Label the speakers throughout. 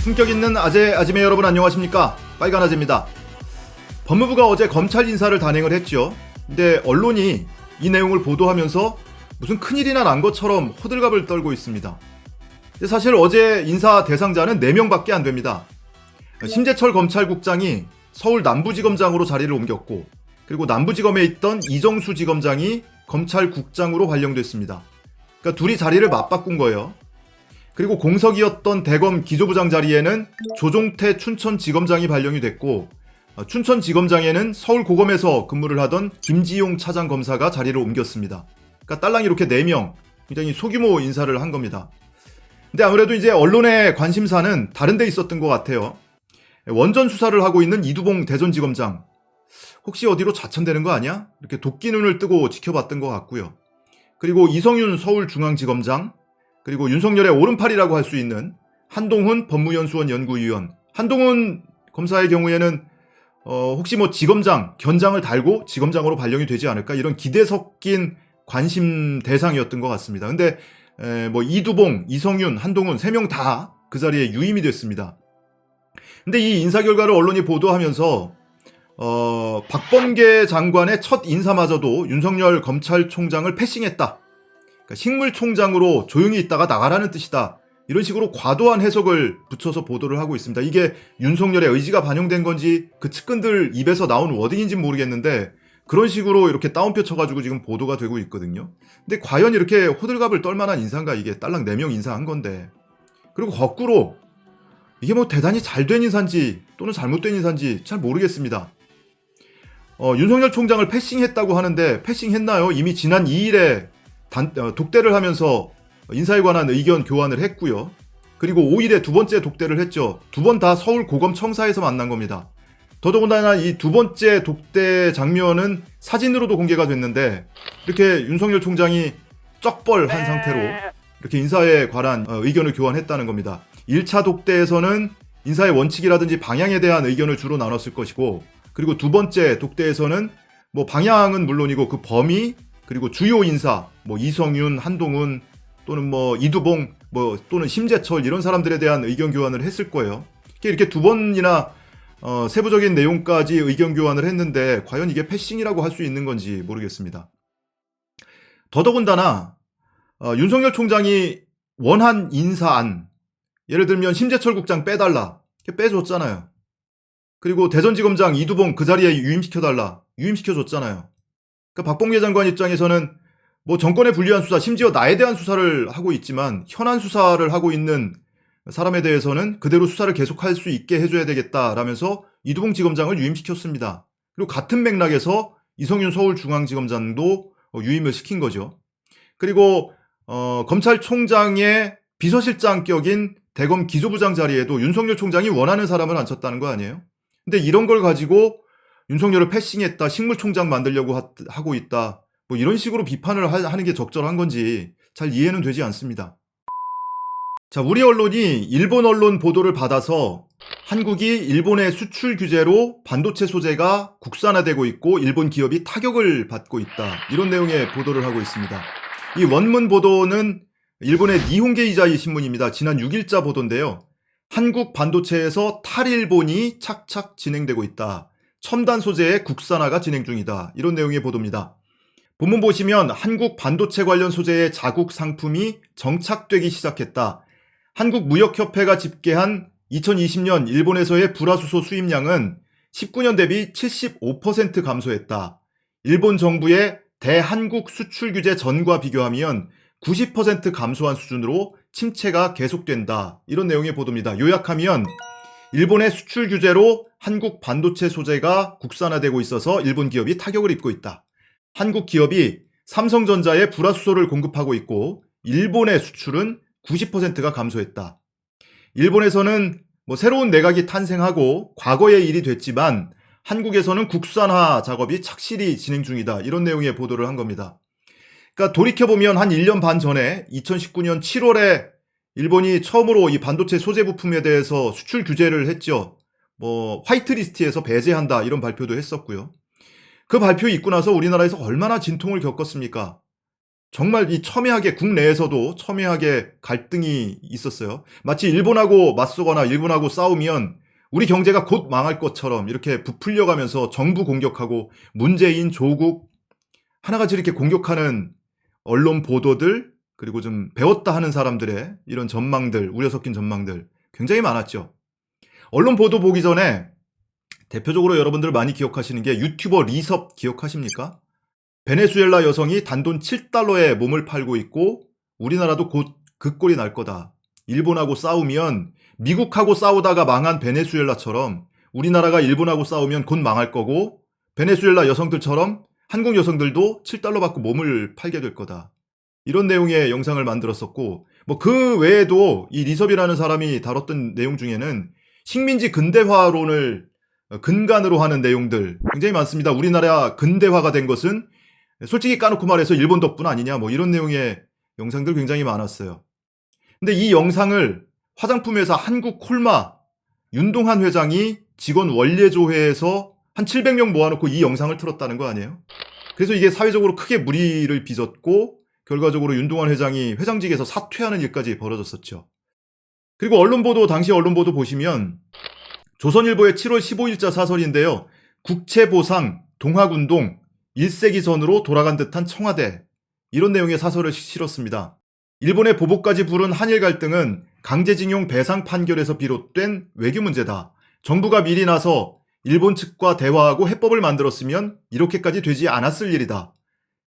Speaker 1: 품격 있는 아재 아지매 여러분 안녕하십니까? 빨간 아재입니다. 법무부가 어제 검찰 인사를 단행을 했죠. 근데 언론이 이 내용을 보도하면서 무슨 큰일이나 난 것처럼 호들갑을 떨고 있습니다. 근데 사실 어제 인사 대상자는 4명밖에 안 됩니다. 심재철 검찰국장이 서울 남부지검장으로 자리를 옮겼고, 그리고 남부지검에 있던 이정수 지검장이 검찰국장으로 발령됐습니다. 그러니까 둘이 자리를 맞바꾼 거예요. 그리고 공석이었던 대검 기조부장 자리에는 조종태 춘천지검장이 발령이 됐고, 춘천지검장에는 서울고검에서 근무를 하던 김지용 차장검사가 자리를 옮겼습니다. 그러니까 딸랑 이렇게 4명 굉장히 소규모 인사를 한 겁니다. 근데 아무래도 이제 언론의 관심사는 다른 데 있었던 것 같아요. 원전 수사를 하고 있는 이두봉 대전지검장, 혹시 어디로 좌천되는 거 아니야? 이렇게 도끼 눈을 뜨고 지켜봤던 것 같고요. 그리고 이성윤 서울중앙지검장, 그리고 윤석열의 오른팔이라고 할 수 있는 한동훈 법무연수원 연구위원, 한동훈 검사의 경우에는 혹시 뭐 지검장, 견장을 달고 지검장으로 발령이 되지 않을까, 이런 기대 섞인 관심 대상이었던 것 같습니다. 근데 뭐 이두봉, 이성윤, 한동훈 3명 다 그 자리에 유임이 됐습니다. 근데 이 인사 결과를 언론이 보도하면서 박범계 장관의 첫 인사마저도 윤석열 검찰총장을 패싱했다, 그러니까 식물총장으로 조용히 있다가 나가라는 뜻이다, 이런 식으로 과도한 해석을 붙여서 보도를 하고 있습니다. 이게 윤석열의 의지가 반영된 건지 그 측근들 입에서 나온 워딩인지는 모르겠는데 그런 식으로 이렇게 따옴표 쳐가지고 지금 보도가 되고 있거든요. 근데 과연 이렇게 호들갑을 떨만한 인사인가? 이게 딸랑 4명 인사한 건데. 그리고 거꾸로 이게 뭐 대단히 잘된 인사인지 또는 잘못된 인사인지 잘 모르겠습니다. 윤석열 총장을 패싱했다고 하는데 패싱했나요? 이미 지난 2일에 독대를 하면서 인사에 관한 의견 교환을 했고요. 그리고 5일에 두 번째 독대를 했죠. 2번 다 서울 고검 청사에서 만난 겁니다. 더더군다나 이 2번째 독대 장면은 사진으로도 공개가 됐는데 이렇게 윤석열 총장이 쩍벌한 상태로 이렇게 인사에 관한 의견을 교환했다는 겁니다. 1차 독대에서는 인사의 원칙이라든지 방향에 대한 의견을 주로 나눴을 것이고, 그리고 2번째 독대에서는 뭐 방향은 물론이고 그 범위, 그리고 주요 인사, 뭐 이성윤, 한동훈, 또는 뭐 이두봉, 뭐 또는 심재철, 이런 사람들에 대한 의견 교환을 했을 거예요. 이렇게 2번이나 세부적인 내용까지 의견 교환을 했는데 과연 이게 패싱이라고 할 수 있는 건지 모르겠습니다. 더더군다나 윤석열 총장이 원한 인사안, 예를 들면 심재철 국장 빼달라, 빼줬잖아요. 그리고 대전지검장 이두봉 그 자리에 유임시켜달라, 유임시켜줬잖아요. 그러니까 박범계 장관 입장에서는 뭐 정권에 불리한 수사, 심지어 나에 대한 수사를 하고 있지만 현안 수사를 하고 있는 사람에 대해서는 그대로 수사를 계속할 수 있게 해줘야 되겠다라면서 이두봉 지검장을 유임시켰습니다. 그리고 같은 맥락에서 이성윤 서울중앙지검장도 유임을 시킨 거죠. 그리고 검찰총장의 비서실장격인 대검 기조부장 자리에도 윤석열 총장이 원하는 사람을 앉혔다는 거 아니에요? 근데 이런 걸 가지고 윤석열을 패싱했다, 식물총장 만들려고 하고 있다, 뭐 이런 식으로 비판을 하는 게 적절한 건지 잘 이해는 되지 않습니다. 자, 우리 언론이 일본 언론 보도를 받아서 한국이 일본의 수출 규제로 반도체 소재가 국산화되고 있고 일본 기업이 타격을 받고 있다, 이런 내용의 보도를 하고 있습니다. 이 원문 보도는 일본의 니혼게이자이 신문입니다. 지난 6일자 보도인데요. 한국 반도체에서 탈일본이 착착 진행되고 있다, 첨단 소재의 국산화가 진행 중이다, 이런 내용의 보도입니다. 본문 보시면 한국 반도체 관련 소재의 자국 상품이 정착되기 시작했다. 한국무역협회가 집계한 2020년 일본에서의 불화수소 수입량은 19년 대비 75% 감소했다. 일본 정부의 대한국 수출 규제 전과 비교하면 90% 감소한 수준으로 침체가 계속된다, 이런 내용의 보도입니다. 요약하면 일본의 수출 규제로 한국 반도체 소재가 국산화되고 있어서 일본 기업이 타격을 입고 있다. 한국 기업이 삼성전자에 불화수소를 공급하고 있고 일본의 수출은 90%가 감소했다. 일본에서는 뭐 새로운 내각이 탄생하고 과거의 일이 됐지만 한국에서는 국산화 작업이 착실히 진행 중이다, 이런 내용의 보도를 한 겁니다. 그러니까 돌이켜보면 한 1년 반 전에 2019년 7월에 일본이 처음으로 이 반도체 소재 부품에 대해서 수출 규제를 했죠. 뭐 화이트리스트에서 배제한다, 이런 발표도 했었고요. 그 발표 있고 나서 우리나라에서 얼마나 진통을 겪었습니까? 정말 이 첨예하게 국내에서도 첨예하게 갈등이 있었어요. 마치 일본하고 맞서거나 일본하고 싸우면 우리 경제가 곧 망할 것처럼 이렇게 부풀려가면서 정부 공격하고 문재인, 조국 하나같이 이렇게 공격하는 언론 보도들, 그리고 좀 배웠다 하는 사람들의 이런 전망들, 우려 섞인 전망들 굉장히 많았죠. 언론 보도 보기 전에 대표적으로 여러분들 많이 기억하시는 게 유튜버 리섭 기억하십니까? 베네수엘라 여성이 단돈 7달러에 몸을 팔고 있고 우리나라도 곧 그 꼴이 날 거다. 일본하고 싸우면 미국하고 싸우다가 망한 베네수엘라처럼 우리나라가 일본하고 싸우면 곧 망할 거고 베네수엘라 여성들처럼 한국 여성들도 7달러 받고 몸을 팔게 될 거다. 이런 내용의 영상을 만들었었고 뭐 그 외에도 이 리섭이라는 사람이 다뤘던 내용 중에는 식민지 근대화론을 근간으로 하는 내용들 굉장히 많습니다. 우리나라 근대화가 된 것은 솔직히 까놓고 말해서 일본 덕분 아니냐 뭐 이런 내용의 영상들 굉장히 많았어요. 근데 이 영상을 화장품 회사 한국콜마 윤동한 회장이 직원 원례조회에서 한 700명 모아놓고 이 영상을 틀었다는 거 아니에요? 그래서 이게 사회적으로 크게 물의를 빚었고 결과적으로 윤동한 회장이 회장직에서 사퇴하는 일까지 벌어졌었죠. 그리고 당시 언론 보도 보시면 조선일보의 7월 15일자 사설인데요. 국채보상, 동학운동, 1세기 전으로 돌아간 듯한 청와대 이런 내용의 사설을 실었습니다. 일본의 보복까지 부른 한일 갈등은 강제징용 배상 판결에서 비롯된 외교 문제다. 정부가 미리 나서 일본 측과 대화하고 해법을 만들었으면 이렇게까지 되지 않았을 일이다.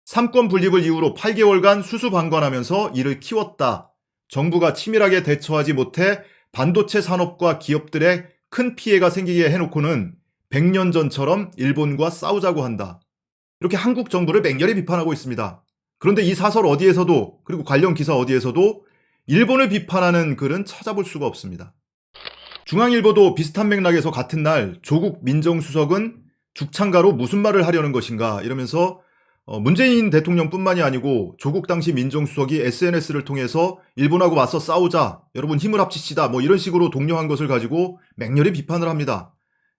Speaker 1: 삼권 분립을 이유로 8개월간 수수방관하면서 이를 키웠다. 정부가 치밀하게 대처하지 못해 반도체 산업과 기업들의 큰 피해가 생기게 해놓고는 100년 전처럼 일본과 싸우자고 한다. 이렇게 한국 정부를 맹렬히 비판하고 있습니다. 그런데 이 사설 어디에서도 그리고 관련 기사 어디에서도 일본을 비판하는 글은 찾아볼 수가 없습니다. 중앙일보도 비슷한 맥락에서 같은 날 조국 민정수석은 죽창가로 무슨 말을 하려는 것인가 이러면서 문재인 대통령뿐만이 아니고 조국 당시 민정수석이 SNS를 통해서 일본하고 맞서 싸우자, 여러분 힘을 합치시다 뭐 이런 식으로 독려한 것을 가지고 맹렬히 비판을 합니다.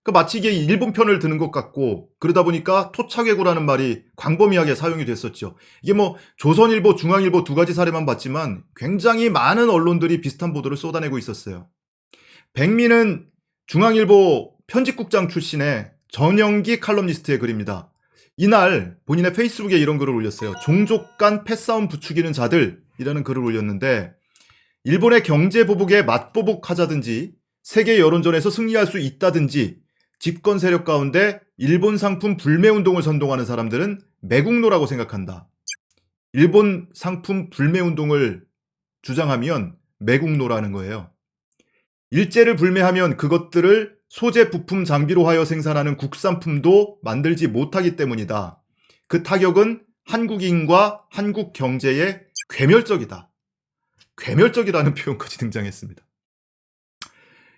Speaker 1: 그러니까 마치 이게 일본 편을 드는 것 같고 그러다 보니까 토착외구라는 말이 광범위하게 사용이 됐었죠. 이게 뭐 조선일보, 중앙일보 두 가지 사례만 봤지만 굉장히 많은 언론들이 비슷한 보도를 쏟아내고 있었어요. 백민은 중앙일보 편집국장 출신의 전영기 칼럼니스트의 글입니다. 이날 본인의 페이스북에 이런 글을 올렸어요. 종족 간 패싸움 부추기는 자들이라는 글을 올렸는데 일본의 경제 보복에 맞보복하자든지 세계 여론전에서 승리할 수 있다든지 집권 세력 가운데 일본 상품 불매운동을 선동하는 사람들은 매국노라고 생각한다. 일본 상품 불매운동을 주장하면 매국노라는 거예요. 일제를 불매하면 그것들을 소재 부품 장비로 하여 생산하는 국산품도 만들지 못하기 때문이다. 그 타격은 한국인과 한국 경제에 괴멸적이다. 괴멸적이라는 표현까지 등장했습니다.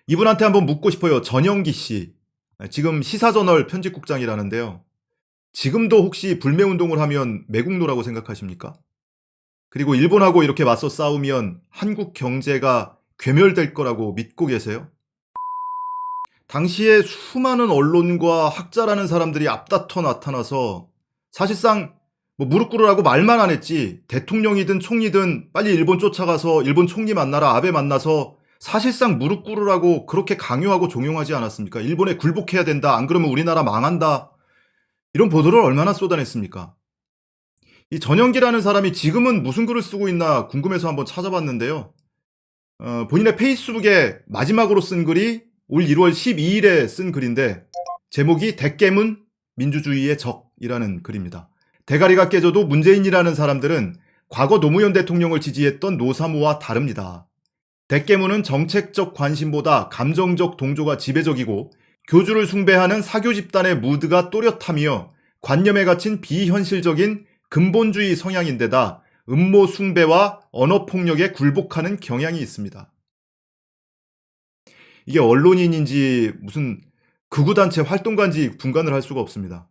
Speaker 1: 이분한테 한번 묻고 싶어요. 전영기 씨. 지금 시사저널 편집국장이라는데요. 지금도 혹시 불매운동을 하면 매국노라고 생각하십니까? 그리고 일본하고 이렇게 맞서 싸우면 한국 경제가 괴멸될 거라고 믿고 계세요? 당시에 수많은 언론과 학자라는 사람들이 앞다퉈 나타나서 사실상 뭐 무릎 꿇으라고 말만 안 했지 대통령이든 총리든 빨리 일본 쫓아가서 일본 총리 만나라 아베 만나서 사실상 무릎 꿇으라고 그렇게 강요하고 종용하지 않았습니까? 일본에 굴복해야 된다. 안 그러면 우리나라 망한다. 이런 보도를 얼마나 쏟아냈습니까? 이 전영기라는 사람이 지금은 무슨 글을 쓰고 있나 궁금해서 한번 찾아봤는데요. 본인의 페이스북에 마지막으로 쓴 글이 올 1월 12일에 쓴 글인데 제목이 대깨문 민주주의의 적이라는 글입니다. 대가리가 깨져도 문재인이라는 사람들은 과거 노무현 대통령을 지지했던 노사모와 다릅니다. 대깨문은 정책적 관심보다 감정적 동조가 지배적이고 교주를 숭배하는 사교 집단의 무드가 또렷하며 관념에 갇힌 비현실적인 근본주의 성향인데다 음모 숭배와 언어폭력에 굴복하는 경향이 있습니다. 이게 언론인인지 무슨 극우단체 활동가인지 분간을 할 수가 없습니다.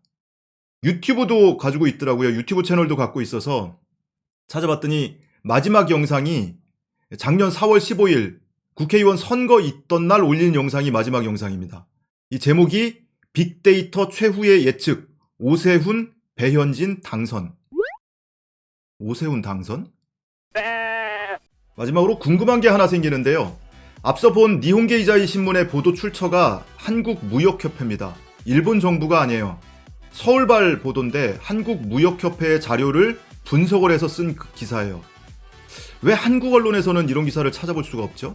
Speaker 1: 유튜브도 가지고 있더라고요. 유튜브 채널도 갖고 있어서 찾아봤더니 마지막 영상이 작년 4월 15일 국회의원 선거 있던 날 올린 영상이 마지막 영상입니다. 이 제목이 빅데이터 최후의 예측 오세훈, 배현진 당선. 오세훈 당선? 마지막으로 궁금한 게 하나 생기는데요. 앞서 본 니혼게 이자이 신문의 보도 출처가 한국무역협회입니다. 일본 정부가 아니에요. 서울발 보도인데 한국무역협회의 자료를 분석을 해서 쓴 기사예요. 왜 한국 언론에서는 이런 기사를 찾아볼 수가 없죠?